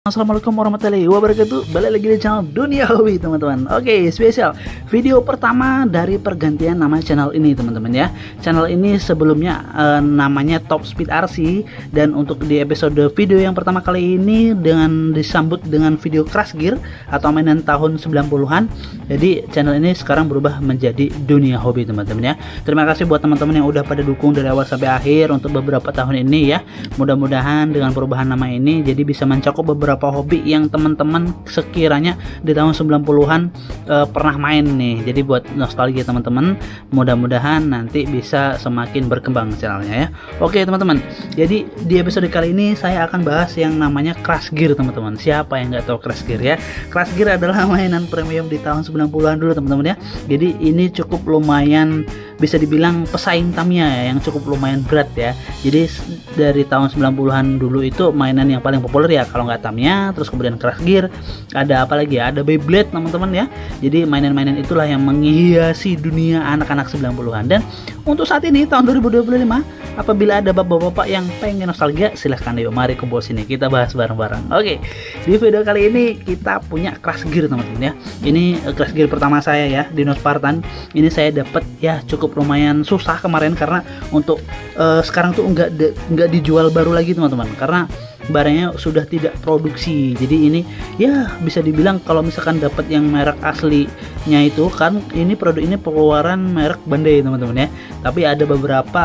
Assalamualaikum warahmatullahi wabarakatuh. Balik lagi di channel Dunia Hobi, teman-teman. Oke, spesial video pertama dari pergantian nama channel ini, teman-teman ya. Channel ini sebelumnya namanya Top Speed RC, dan untuk di episode video yang pertama kali ini dengan disambut dengan video Crash Gear atau mainan tahun 90-an. Jadi channel ini sekarang berubah menjadi Dunia Hobi, teman-teman ya. Terima kasih buat teman-teman yang udah pada dukung dari awal sampai akhir untuk beberapa tahun ini ya. Mudah-mudahan dengan perubahan nama ini jadi bisa mencakup beberapa hobi yang teman-teman sekiranya di tahun 90-an pernah main nih. Jadi buat nostalgia teman-teman, mudah-mudahan nanti bisa semakin berkembang channelnya ya. Oke teman-teman, jadi di episode kali ini saya akan bahas yang namanya Crash Gear, teman-teman. Siapa yang nggak tahu Crash Gear ya? Crash Gear adalah mainan premium di tahun 90-an dulu, teman-teman ya. Jadi ini cukup lumayan, bisa dibilang pesaing Tamiya ya, yang cukup lumayan berat ya. Jadi dari tahun 90-an dulu itu mainan yang paling populer ya, kalau nggak Tamiya, terus kemudian Crash Gear, ada apa lagi ya, ada Beyblade, teman-teman ya. Jadi mainan-mainan itulah yang menghiasi dunia anak-anak 90-an. Dan untuk saat ini tahun 2025, apabila ada bapak-bapak yang pengen nostalgia, silahkan yuk mari kumpul sini, kita bahas bareng-bareng. Oke, di video kali ini kita punya Crash Gear, teman-teman ya. Ini Crash Gear pertama saya ya, Dino Spartan. Ini saya dapat ya cukup lumayan susah kemarin, karena untuk sekarang tuh nggak dijual baru lagi, teman-teman, karena barangnya sudah tidak produksi. Jadi ini ya bisa dibilang kalau misalkan dapat yang merek aslinya itu kan, ini produk ini pengeluaran merek Bandai, teman-teman ya. Tapi ada beberapa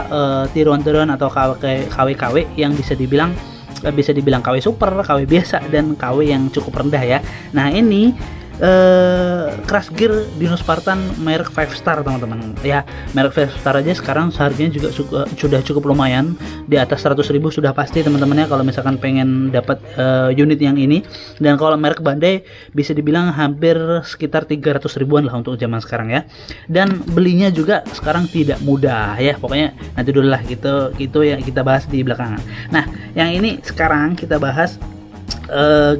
tiruan-tiruan atau KW yang bisa dibilang KW super, KW biasa, dan KW yang cukup rendah ya. Nah ini Crash Gear Dino Spartan merek 5 star, teman-teman ya. Merek 5 star aja sekarang seharganya juga sudah cukup lumayan, di atas 100.000 sudah pasti, teman-teman ya, kalau misalkan pengen dapat unit yang ini. Dan kalau merek Bandai bisa dibilang hampir sekitar 300 ribuan lah untuk zaman sekarang ya. Dan belinya juga sekarang tidak mudah ya, pokoknya nanti dulu lah, gitu ya, kita bahas di belakangan. Nah yang ini sekarang kita bahas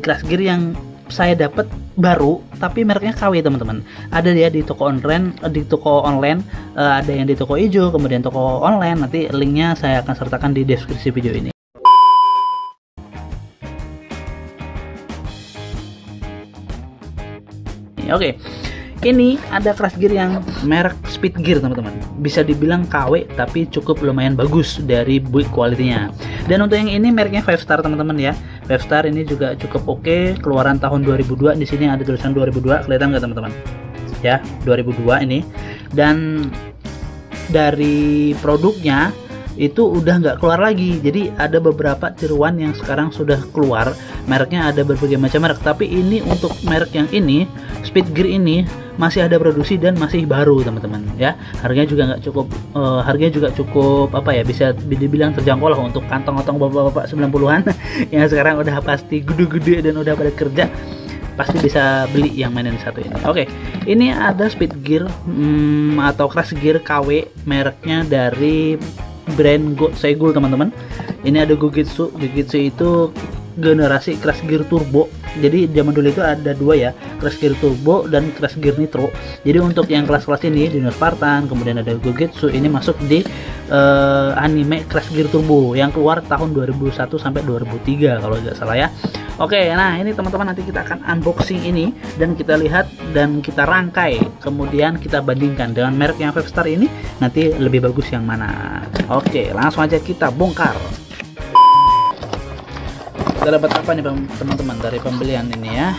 Crash Gear yang saya dapat baru tapi mereknya KW, teman-teman. Ada dia di toko online, ada yang di toko hijau, kemudian toko online. Nanti linknya saya akan sertakan di deskripsi video ini. Oke, ini ada Crash Gear yang merek Speed Gear, teman-teman. Bisa dibilang KW tapi cukup lumayan bagus dari build quality-nya. Dan untuk yang ini mereknya 5 star, teman-teman ya. 5 star ini juga cukup oke. Keluaran tahun 2002, di sini ada tulisan 2002, kelihatan nggak, teman-teman? Ya, 2002 ini. Dan dari produknya itu udah nggak keluar lagi. Jadi ada beberapa tiruan yang sekarang sudah keluar. Mereknya ada berbagai macam merek, tapi ini untuk merek yang ini, Speed Gear ini masih ada produksi dan masih baru, teman-teman ya. Harganya juga cukup apa ya, bisa dibilang terjangkau lah untuk kantong-kantong bapak-bapak 90-an yang sekarang udah pasti gede-gede dan udah pada kerja, pasti bisa beli yang mainan satu ini. Oke, ini ada Speed Gear atau Crash Gear KW, mereknya dari brand Segul, teman-teman. Ini ada Gogitsu itu generasi Crash Gear Turbo. Jadi zaman dulu itu ada dua ya, Crash Gear Turbo dan Crash Gear Nitro. Jadi untuk yang kelas-kelas ini, Dino Spartan, kemudian ada Gogitsu, ini masuk di anime Crash Gear Turbo yang keluar tahun 2001 sampai 2003 kalau tidak salah ya. Oke, nah ini teman-teman, nanti kita akan unboxing ini dan kita lihat dan kita rangkai, kemudian kita bandingkan dengan merek yang 5 star ini, nanti lebih bagus yang mana. Oke, langsung aja kita bongkar. Kita dapat apa nih teman-teman dari pembelian ini ya.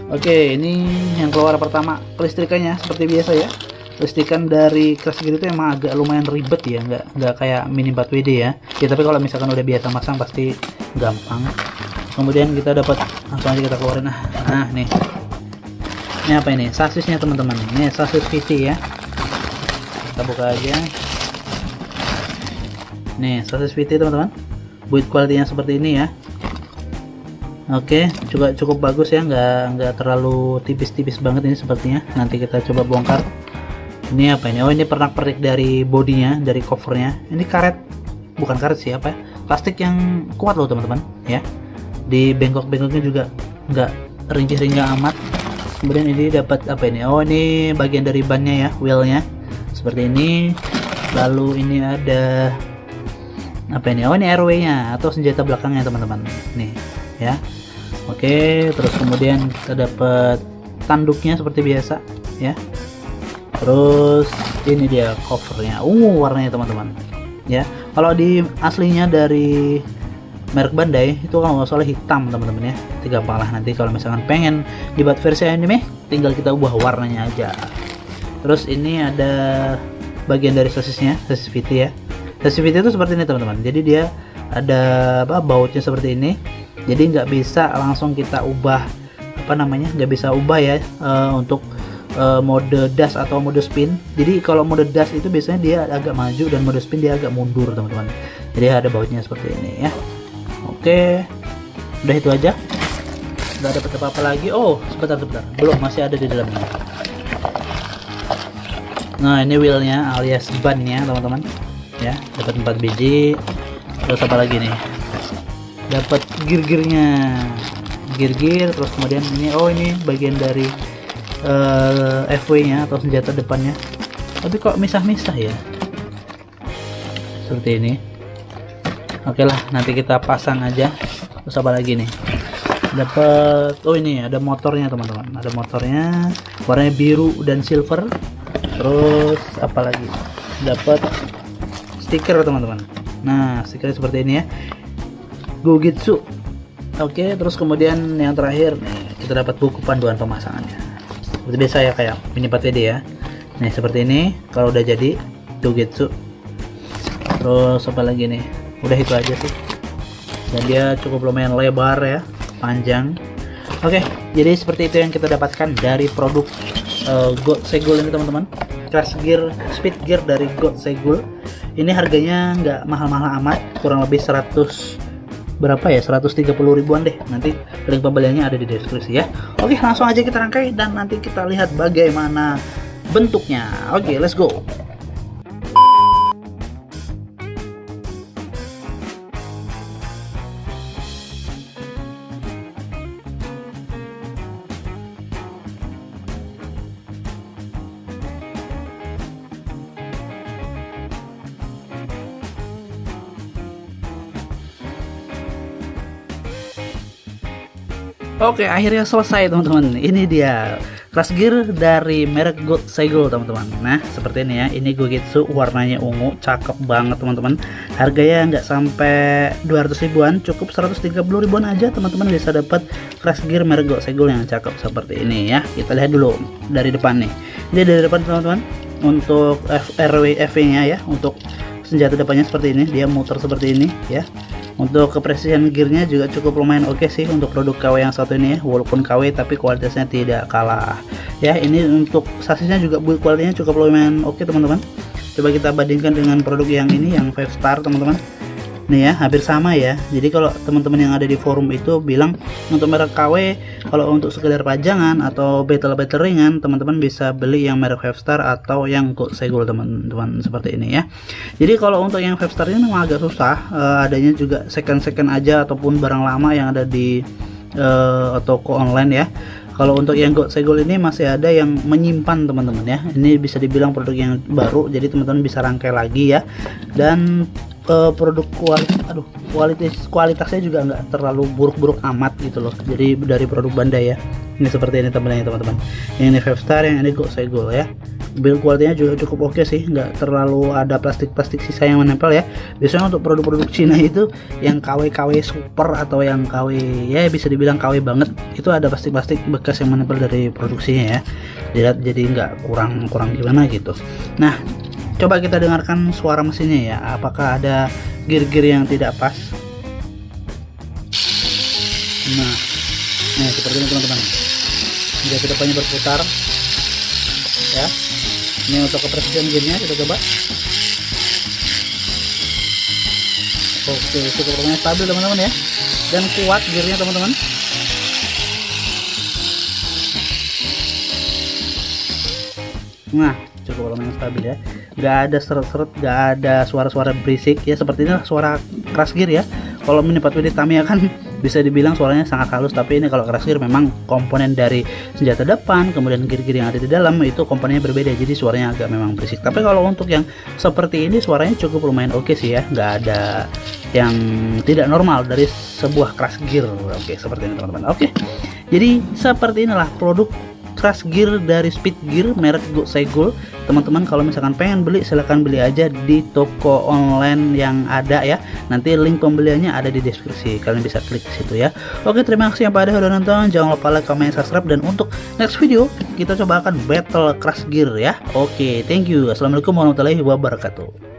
Oke, ini yang keluar pertama kelistrikannya seperti biasa ya. Listrikan dari Crash Gear itu emang agak lumayan ribet ya, nggak kayak Mini 4WD ya. Ya tapi kalau misalkan udah biasa masang pasti gampang. Kemudian kita dapat, langsung aja kita keluarin. Nah nih, ini apa ini, sasisnya, teman-teman. Ini sasis VT ya, kita buka aja. Nih sasis VT, teman-teman, build quality-nya seperti ini ya. Oke, juga cukup bagus ya, nggak terlalu tipis-tipis banget ini sepertinya. Nanti kita coba bongkar. Ini apa ini? Oh, ini pernak-pernik dari bodinya, dari covernya. Ini karet, bukan karet sih, apa ya, plastik yang kuat loh, teman-teman ya. Di bengkok-bengkoknya juga nggak ringkih-ringkih amat. Kemudian ini dapat apa ini? Oh, ini bagian dari bannya ya, wheelnya seperti ini. Lalu ini ada apa ini? Oh, ini RW nya atau senjata belakangnya, teman-teman nih ya. Oke, terus kemudian kita dapat tanduknya seperti biasa ya. Terus ini dia covernya, ungu warnanya teman-teman ya. Kalau di aslinya dari merek Bandai itu kalau nggak salah hitam teman-teman ya. Gampang lah, nanti kalau misalkan pengen dibuat versi anime tinggal kita ubah warnanya aja. Terus ini ada bagian dari sosisnya, sosis VT ya. Sosis VT itu seperti ini teman-teman, jadi dia ada bautnya seperti ini, jadi nggak bisa langsung kita ubah nggak bisa ubah ya untuk mode dash atau mode spin. Jadi kalau mode dash itu biasanya dia agak maju dan mode spin dia agak mundur teman-teman. Jadi ada bautnya seperti ini ya. Oke, udah itu aja, nggak dapat apa-apa lagi. Oh sebentar, belum, masih ada di dalamnya. Nah ini wheelnya alias bannya teman-teman ya, dapat 4 biji. Terus apa lagi nih, dapat gear-gearnya, gear, terus kemudian ini, oh ini bagian dari FW nya atau senjata depannya, tapi kok misah-misah ya seperti ini. Oke lah, nanti kita pasang aja. Terus apa lagi nih, dapat, oh ini ada motornya teman-teman, ada motornya warnanya biru dan silver. Terus apa lagi, dapat stiker teman-teman. Nah stikernya seperti ini ya, Gogitsu. Oke, terus kemudian yang terakhir nih, kita dapat buku panduan pemasangannya seperti biasa ya, kayak mini PTD ya. Nih seperti ini kalau udah jadi Gogitsu. Terus apa lagi nih, udah itu aja sih, dan dia cukup lumayan lebar ya, panjang. Oke, jadi seperti itu yang kita dapatkan dari produk God Segul ini teman-teman. Crash Gear Speed Gear dari God Segul ini harganya nggak mahal-mahal amat, kurang lebih 100 berapa ya, 130 ribuan deh. Nanti link pembeliannya ada di deskripsi ya. Oke, langsung aja kita rangkai dan nanti kita lihat bagaimana bentuknya. Oke, let's go. Oke, akhirnya selesai teman-teman. Ini dia Crash Gear dari merek God Segul teman-teman. Nah seperti ini ya, ini Gogitsu warnanya ungu, cakep banget teman-teman. Harganya nggak sampai 200 ribuan, cukup 130 ribuan aja teman-teman bisa dapat Crash Gear merek God Segul yang cakep seperti ini ya. Kita lihat dulu dari depan nih. Ini dari depan teman-teman, untuk RWF nya ya, untuk senjata depannya seperti ini, dia muter seperti ini ya. Untuk kepresisian gearnya juga cukup lumayan oke sih untuk produk KW yang satu ini ya, walaupun KW tapi kualitasnya tidak kalah ya. Ini untuk sasisnya juga build kualitasnya cukup lumayan oke teman-teman. Coba kita bandingkan dengan produk yang ini, yang 5 star teman-teman. Nih ya, hampir sama ya. Jadi kalau teman-teman yang ada di forum itu bilang untuk merek KW, kalau untuk sekedar pajangan atau battle ringan, teman-teman bisa beli yang merek 5 star atau yang God Segul teman-teman, seperti ini ya. Jadi kalau untuk yang 5 star ini memang agak susah, adanya juga second aja ataupun barang lama yang ada di toko online ya. Kalau untuk yang God Segul ini masih ada yang menyimpan teman-teman ya. Ini bisa dibilang produk yang baru, jadi teman-teman bisa rangkai lagi ya. Dan produk kualitasnya juga nggak terlalu buruk-buruk amat gitu loh. Jadi dari produk Bandai ya. Ini seperti ini teman-teman. Yang ini 5 star, yang ini God Segul ya. Build kualitasnya juga cukup oke sih, nggak terlalu ada plastik sisa yang menempel ya. Biasanya untuk produk-produk Cina itu yang KW super atau yang KW ya bisa dibilang KW banget, itu ada plastik bekas yang menempel dari produksinya ya. Jadi nggak kurang gimana gitu. Nah coba kita dengarkan suara mesinnya ya, apakah ada gear yang tidak pas. Nah seperti ini teman-teman, jadi depannya berputar ya. Ini untuk kepresisian gearnya kita coba. Oke, cukup lumayan stabil teman-teman ya, dan kuat gearnya teman-teman. Nah cukup lumayan stabil ya, nggak ada seret-seret, nggak ada suara-suara berisik ya. Seperti ini suara Crash Gear ya, Kalau Mini 4WD Tamiya kan bisa dibilang suaranya sangat halus, tapi ini kalau Crash Gear memang komponen dari senjata depan, kemudian gear-gear yang ada di dalam itu komponennya berbeda, jadi suaranya agak memang berisik. Tapi kalau untuk yang seperti ini suaranya cukup lumayan oke sih ya, nggak ada yang tidak normal dari sebuah Crash Gear. Oke, seperti ini teman-teman. Oke, jadi seperti inilah produk Crash Gear dari Speed Gear merek Segul. Teman-teman kalau misalkan pengen beli silahkan beli aja di toko online yang ada ya. Nanti link pembeliannya ada di deskripsi, kalian bisa klik situ ya. Oke, terima kasih yang pada udah nonton, jangan lupa like, comment, subscribe, dan untuk next video kita coba akan battle Crash Gear ya. Oke, thank you. Assalamualaikum warahmatullahi wabarakatuh.